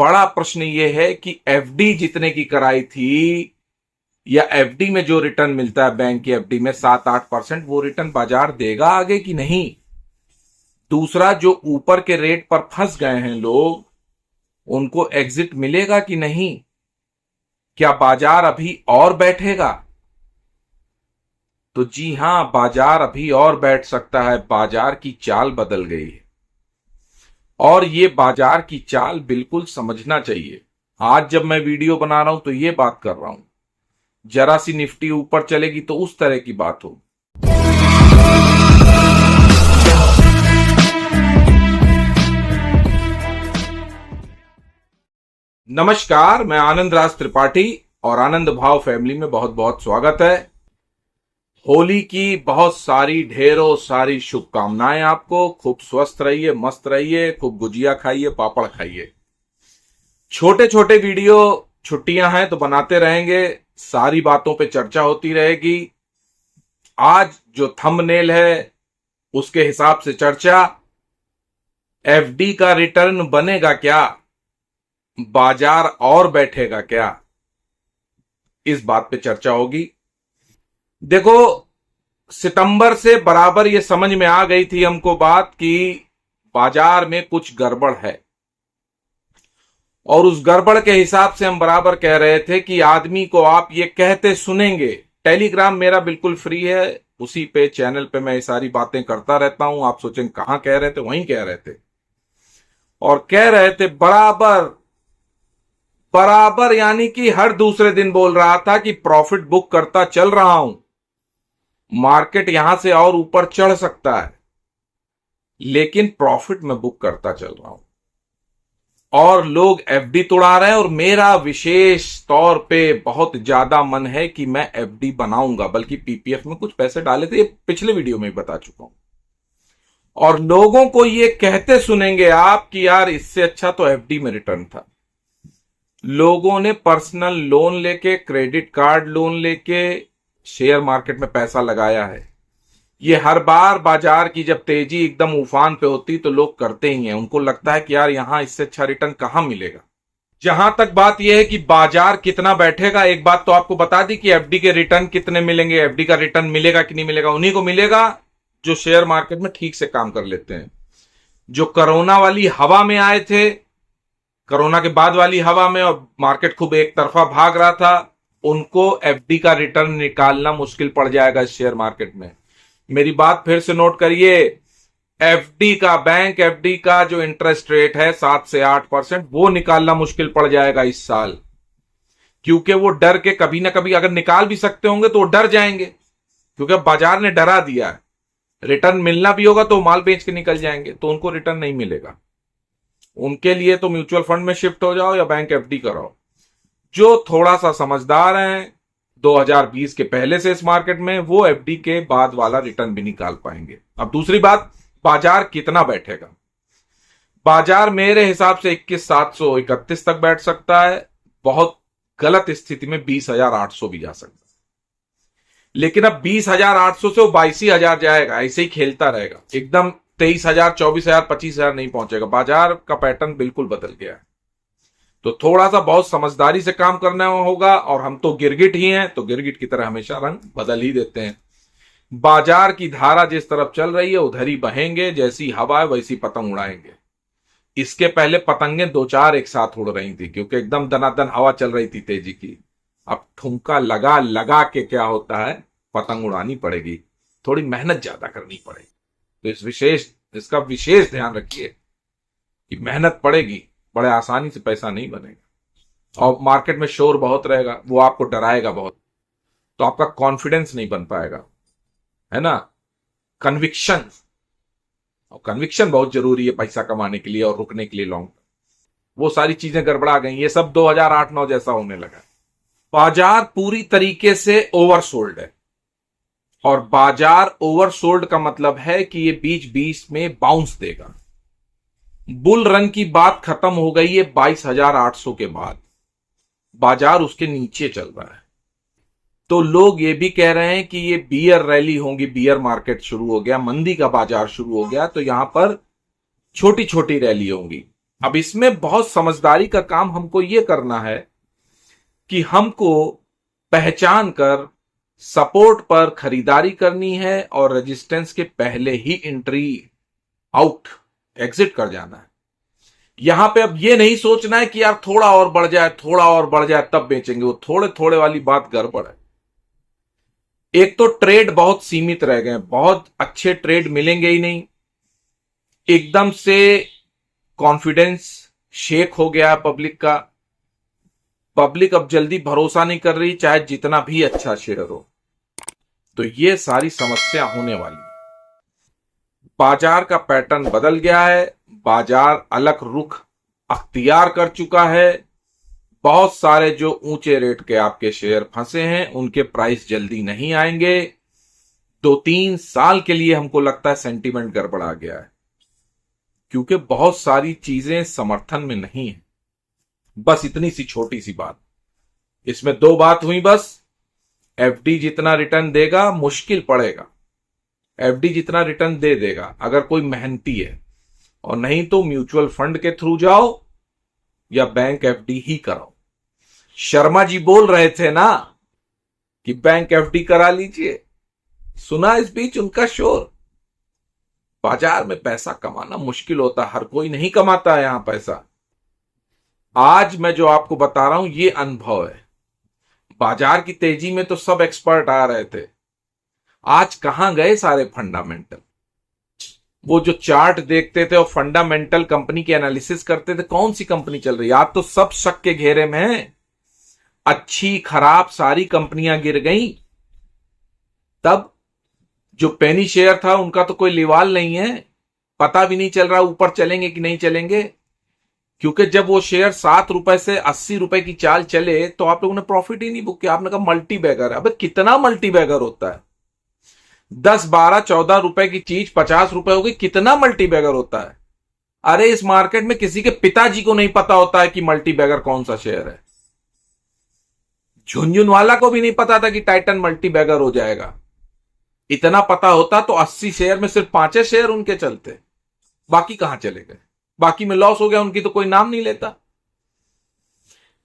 बड़ा प्रश्न यह है कि एफडी जितने की कराई थी या एफडी में जो रिटर्न मिलता है बैंक की एफडी में 7-8%, वो रिटर्न बाजार देगा आगे कि नहीं। दूसरा, जो ऊपर के रेट पर फंस गए हैं लोग, उनको एग्जिट मिलेगा कि नहीं। क्या बाजार अभी और बैठेगा? तो जी हां, बाजार अभी और बैठ सकता है। बाजार की चाल बदल गई है और ये बाजार की चाल बिल्कुल समझना चाहिए। आज जब मैं वीडियो बना रहा हूं तो ये बात कर रहा हूं, जरा सी निफ्टी ऊपर चलेगी तो उस तरह की बात हो। नमस्कार, मैं आनंद राज त्रिपाठी और आनंद भाव फैमिली में बहुत बहुत स्वागत है। होली की बहुत सारी ढेरों सारी शुभकामनाएं आपको। खूब स्वस्थ रहिए, मस्त रहिए, खूब गुजिया खाइए, पापड़ खाइए। छोटे छोटे वीडियो, छुट्टियां हैं तो बनाते रहेंगे, सारी बातों पे चर्चा होती रहेगी। आज जो थंबनेल है उसके हिसाब से चर्चा, एफडी का रिटर्न बनेगा क्या, बाजार और बैठेगा क्या, इस बात पे चर्चा होगी। देखो, सितंबर से बराबर ये समझ में आ गई थी हमको बात कि बाजार में कुछ गड़बड़ है, और उस गड़बड़ के हिसाब से हम बराबर कह रहे थे कि आदमी को आप ये कहते सुनेंगे। टेलीग्राम मेरा बिल्कुल फ्री है, उसी पे चैनल पे मैं ये सारी बातें करता रहता हूं। आप सोचेंगे कहां कह रहे थे, वहीं कह रहे थे, और कह रहे थे बराबर बराबर, यानी कि हर दूसरे दिन बोल रहा था कि प्रॉफिट बुक करता चल रहा हूं, मार्केट यहां से और ऊपर चढ़ सकता है, लेकिन प्रॉफिट में बुक करता चल रहा हूं। और लोग एफडी तोड़ा रहे हैं, और मेरा विशेष तौर पे बहुत ज्यादा मन है कि मैं एफडी बनाऊंगा, बल्कि पीपीएफ में कुछ पैसे डाले थे, ये पिछले वीडियो में बता चुका हूं। और लोगों को ये कहते सुनेंगे आप कि यार इससे अच्छा तो एफडी में रिटर्न था। लोगों ने पर्सनल लोन लेके, क्रेडिट कार्ड लोन लेके शेयर मार्केट में पैसा लगाया है। ये हर बार बाजार की जब तेजी एकदम उफान पे होती तो लोग करते ही हैं। उनको लगता है कि यार यहां इससे अच्छा रिटर्न कहां मिलेगा। जहां तक बात यह है कि बाजार कितना बैठेगा, एक बात तो आपको बता दी कि एफडी के रिटर्न कितने मिलेंगे। एफडी का रिटर्न मिलेगा कि नहीं मिलेगा, उन्हीं को मिलेगा जो शेयर मार्केट में ठीक से काम कर लेते हैं। जो कोरोना वाली हवा में आए थे, कोरोना के बाद वाली हवा में, और मार्केट खूब एक तरफा भाग रहा था, उनको एफडी का रिटर्न निकालना मुश्किल पड़ जाएगा इस शेयर मार्केट में। मेरी बात फिर से नोट करिए, एफडी का, बैंक एफडी का जो इंटरेस्ट रेट है 7 से 8%, वो निकालना मुश्किल पड़ जाएगा इस साल। क्योंकि वो डर के कभी ना कभी अगर निकाल भी सकते होंगे तो वो डर जाएंगे, क्योंकि बाजार ने डरा दिया है। रिटर्न मिलना भी होगा तो माल बेच के निकल जाएंगे, तो उनको रिटर्न नहीं मिलेगा। उनके लिए तो म्यूचुअल फंड में शिफ्ट हो जाओ या बैंक एफडी कराओ। जो थोड़ा सा समझदार हैं 2020 के पहले से इस मार्केट में, वो एफडी के बाद वाला रिटर्न भी निकाल पाएंगे। अब दूसरी बात, बाजार कितना बैठेगा। बाजार मेरे हिसाब से 21,731 तक बैठ सकता है। बहुत गलत स्थिति में 20,800 भी जा सकता है। लेकिन अब 20,800 से वो 22,000 जाएगा, ऐसे ही खेलता रहेगा। एकदम 23,000, 24,000, 25,000 नहीं पहुंचेगा। बाजार का पैटर्न बिल्कुल बदल गया है। तो थोड़ा सा बहुत समझदारी से काम करना होगा, और हम तो गिरगिट ही हैं, तो गिरगिट की तरह हमेशा रंग बदल ही देते हैं। बाजार की धारा जिस तरफ चल रही है उधर ही बहेंगे, जैसी हवा है वैसी पतंग उड़ाएंगे। इसके पहले पतंगे 2-4 एक साथ उड़ रही थी, क्योंकि एकदम दनादन हवा चल रही थी तेजी की। अब ठुमका लगा लगा के क्या होता है, पतंग उड़ानी पड़ेगी, थोड़ी मेहनत ज्यादा करनी पड़ेगी। तो इसका विशेष ध्यान रखिए कि मेहनत पड़ेगी, बड़े आसानी से पैसा नहीं बनेगा। और मार्केट में शोर बहुत रहेगा, वो आपको डराएगा बहुत, तो आपका कॉन्फिडेंस नहीं बन पाएगा, है ना। कन्विक्शन, और कन्विक्शन बहुत जरूरी है पैसा कमाने के लिए और रुकने के लिए लॉन्ग टर्म। वो सारी चीजें गड़बड़ा गई। ये सब 2008-9 जैसा होने लगा। बाजार पूरी तरीके से ओवरसोल्ड है, और बाजार ओवरसोल्ड का मतलब है कि ये बीच बीच में बाउंस देगा। बुल रन की बात खत्म हो गई है 22,800 के बाद, बाजार उसके नीचे चल रहा है। तो लोग ये भी कह रहे हैं कि ये बियर रैली होंगी, बियर मार्केट शुरू हो गया, मंदी का बाजार शुरू हो गया, तो यहां पर छोटी छोटी रैली होंगी। अब इसमें बहुत समझदारी का काम हमको ये करना है कि हमको पहचान कर सपोर्ट पर खरीदारी करनी है और रेजिस्टेंस के पहले ही एंट्री आउट एग्जिट कर जाना है। यहां पे अब ये नहीं सोचना है कि यार थोड़ा और बढ़ जाए, थोड़ा और बढ़ जाए तब बेचेंगे, वो थोड़े थोड़े वाली बात गड़बड़ है। एक तो ट्रेड बहुत सीमित रह गए, बहुत अच्छे ट्रेड मिलेंगे ही नहीं। एकदम से कॉन्फिडेंस शेक हो गया पब्लिक का। पब्लिक अब जल्दी भरोसा नहीं कर रही, चाहे जितना भी अच्छा शेयर हो। तो ये सारी समस्या होने वाली है। बाजार का पैटर्न बदल गया है, बाजार अलग रुख अख्तियार कर चुका है। बहुत सारे जो ऊंचे रेट के आपके शेयर फंसे हैं उनके प्राइस जल्दी नहीं आएंगे। 2-3 साल के लिए हमको लगता है सेंटीमेंट गड़बड़ा गया है, क्योंकि बहुत सारी चीजें समर्थन में नहीं है। बस इतनी सी छोटी सी बात, इसमें 2 बात हुई बस। एफडी जितना रिटर्न देगा मुश्किल पड़ेगा, एफडी जितना रिटर्न दे देगा अगर कोई मेहनती है, और नहीं तो म्यूचुअल फंड के थ्रू जाओ या बैंक एफडी ही कराओ। शर्मा जी बोल रहे थे ना कि बैंक एफडी करा लीजिए, सुना इस बीच उनका शोर। बाजार में पैसा कमाना मुश्किल होता, हर कोई नहीं कमाता है यहां पैसा। आज मैं जो आपको बता रहा हूं ये अनुभव है। बाजार की तेजी में तो सब एक्सपर्ट आ रहे थे, आज कहां गए सारे फंडामेंटल। वो जो चार्ट देखते थे और फंडामेंटल कंपनी के एनालिसिस करते थे, कौन सी कंपनी चल रही है, आज तो सब शक के घेरे में है। अच्छी खराब सारी कंपनियां गिर गई। तब जो पेनी शेयर था उनका तो कोई लिवाल नहीं है, पता भी नहीं चल रहा ऊपर चलेंगे कि नहीं चलेंगे, क्योंकि जब वो शेयर 7 रुपए से 80 रुपए की चाल चले तो आप लोगों ने प्रॉफिट ही नहीं बुक किया। आपने कहा मल्टी बैगर है। अबे कितना मल्टी बैगर होता है? 10, 12, 14 रुपए की चीज 50 रुपए हो गई, कितना मल्टी बैगर होता है? अरे इस मार्केट में किसी के पिताजी को नहीं पता होता है कि मल्टी बैगर कौन सा शेयर है। झुनझुनवाला को भी नहीं पता था कि टाइटन मल्टी बैगर हो जाएगा। इतना पता होता तो 80 शेयर में सिर्फ 5 शेयर उनके चलते, बाकी कहां चले गए? बाकी में लॉस हो गया, उनकी तो कोई नाम नहीं लेता।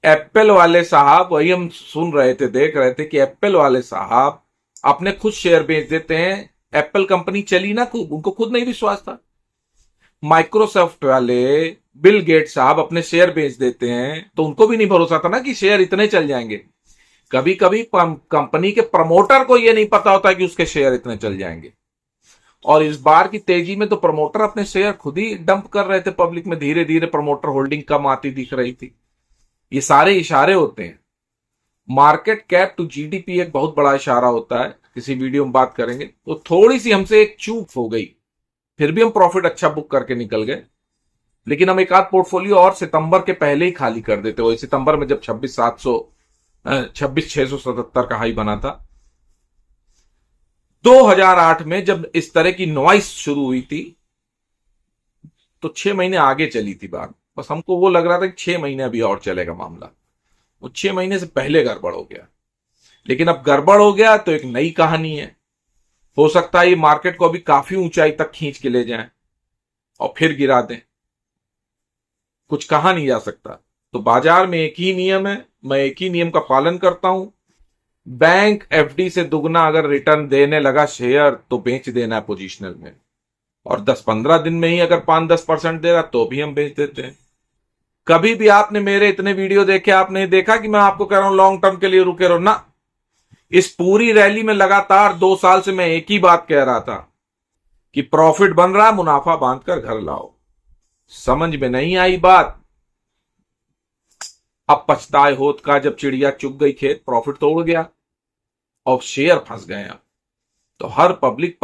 एप्पल वाले साहब, वही हम सुन रहे थे, देख रहे थे कि एप्पल वाले साहब अपने खुद शेयर बेच देते हैं। एप्पल कंपनी चली ना खूब, उनको खुद नहीं विश्वास था। माइक्रोसॉफ्ट वाले बिल गेट साहब अपने शेयर बेच देते हैं, तो उनको भी नहीं भरोसा था ना कि शेयर इतने चल जाएंगे। कभी कभी कंपनी के प्रमोटर को यह नहीं पता होता कि उसके शेयर इतने चल जाएंगे। और इस बार की तेजी में तो प्रमोटर अपने शेयर खुद ही डंप कर रहे थे पब्लिक में, धीरे धीरे प्रमोटर होल्डिंग कम आती दिख रही थी। ये सारे इशारे होते हैं। मार्केट कैप टू जीडीपी एक बहुत बड़ा इशारा होता है, किसी वीडियो में बात करेंगे। तो थोड़ी सी हमसे एक चूक हो गई, फिर भी हम प्रॉफिट अच्छा बुक करके निकल गए। लेकिन हम एक आध पोर्टफोलियो और सितंबर के पहले ही खाली कर देते। वही सितंबर में जब 26,677 का हाई बना था। 2008 में जब इस तरह की नॉइस शुरू हुई थी तो 6 महीने आगे चली थी बात। बस हमको वो लग रहा था कि 6 महीने अभी और चलेगा मामला, वो 6 महीने से पहले गड़बड़ हो गया। लेकिन अब गड़बड़ हो गया तो एक नई कहानी है। हो सकता है ये मार्केट को अभी काफी ऊंचाई तक खींच के ले जाएं और फिर गिरा दें, कुछ कहा नहीं जा सकता। तो बाजार में एक ही नियम है, मैं एक ही नियम का पालन करता हूं। बैंक एफडी से दुगना अगर रिटर्न देने लगा शेयर तो बेच देना है पोजिशनल में, और 10-15 दिन में ही अगर 5-10% दे रहा तो भी हम बेच देते हैं। कभी भी आपने मेरे इतने वीडियो देखे, आपने देखा कि मैं आपको कह रहा हूं लॉन्ग टर्म के लिए रुके रहो ना। इस पूरी रैली में लगातार 2 साल से मैं एक ही बात कह रहा था कि प्रॉफिट बन रहा, मुनाफा बांधकर घर लाओ। समझ में नहीं आई बात। अब पछताए होत का, जब चिड़िया चुग गई खेत, प्रॉफिट तो उड़ गया और शेयर फंस गए। अब तो हर पब्लिक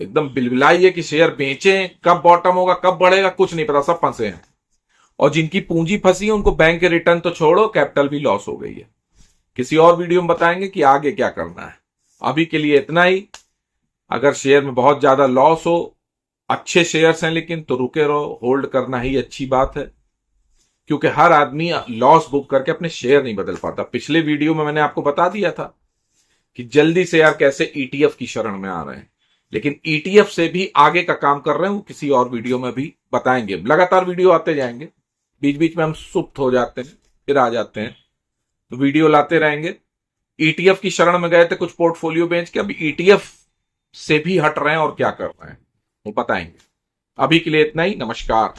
एकदम बिलबिलाई है कि शेयर बेचें, कब बॉटम होगा, कब बढ़ेगा, कुछ नहीं पता, सब फंसे हैं। और जिनकी पूंजी फंसी है उनको बैंक के रिटर्न तो छोड़ो, कैपिटल भी लॉस हो गई है। किसी और वीडियो में बताएंगे कि आगे क्या करना है। अभी के लिए इतना ही। अगर शेयर में बहुत ज्यादा लॉस हो, अच्छे शेयर्स हैं लेकिन, तो रुके रहो, होल्ड करना ही अच्छी बात है, क्योंकि हर आदमी लॉस बुक करके अपने शेयर नहीं बदल पाता। पिछले वीडियो में मैंने आपको बता दिया था कि जल्दी से यार कैसे ईटीएफ की शरण में आ रहे हैं, लेकिन ईटीएफ से भी आगे का काम कर रहे हैं, वो किसी और वीडियो में भी बताएंगे। लगातार वीडियो आते जाएंगे। बीच बीच में हम सुप्त हो जाते हैं, फिर आ जाते हैं, तो वीडियो लाते रहेंगे। ईटीएफ की शरण में गए थे कुछ पोर्टफोलियो बेच के, अभी ईटीएफ से भी हट रहे हैं और क्या कर रहे हैं वो बताएंगे। अभी के लिए इतना ही, नमस्कार।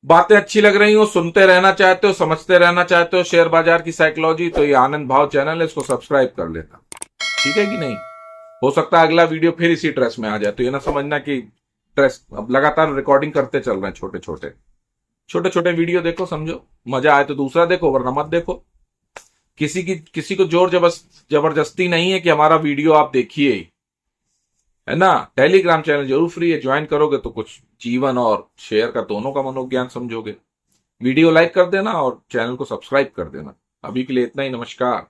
बातें अच्छी लग रही हो, सुनते रहना चाहते हो, समझते रहना चाहते हो शेयर बाजार की साइकोलॉजी, तो ये आनंद भाव चैनल है, इसको सब्सक्राइब कर लेना, ठीक है कि नहीं। हो सकता है अगला वीडियो फिर इसी ड्रेस में आ जाए, तो ये ना समझना कि ड्रेस, अब लगातार रिकॉर्डिंग करते चल रहे हैं, छोटे छोटे वीडियो देखो, समझो, मजा आए तो दूसरा देखो, वरना मत देखो। किसी को जोर जबरदस्ती नहीं है कि हमारा वीडियो आप देखिए ही, है ना। टेलीग्राम चैनल जरूर फ्री है, ज्वाइन करोगे तो कुछ जीवन और शेयर का दोनों का मनोज्ञान समझोगे। वीडियो लाइक कर देना और चैनल को सब्सक्राइब कर देना। अभी के लिए इतना ही, नमस्कार।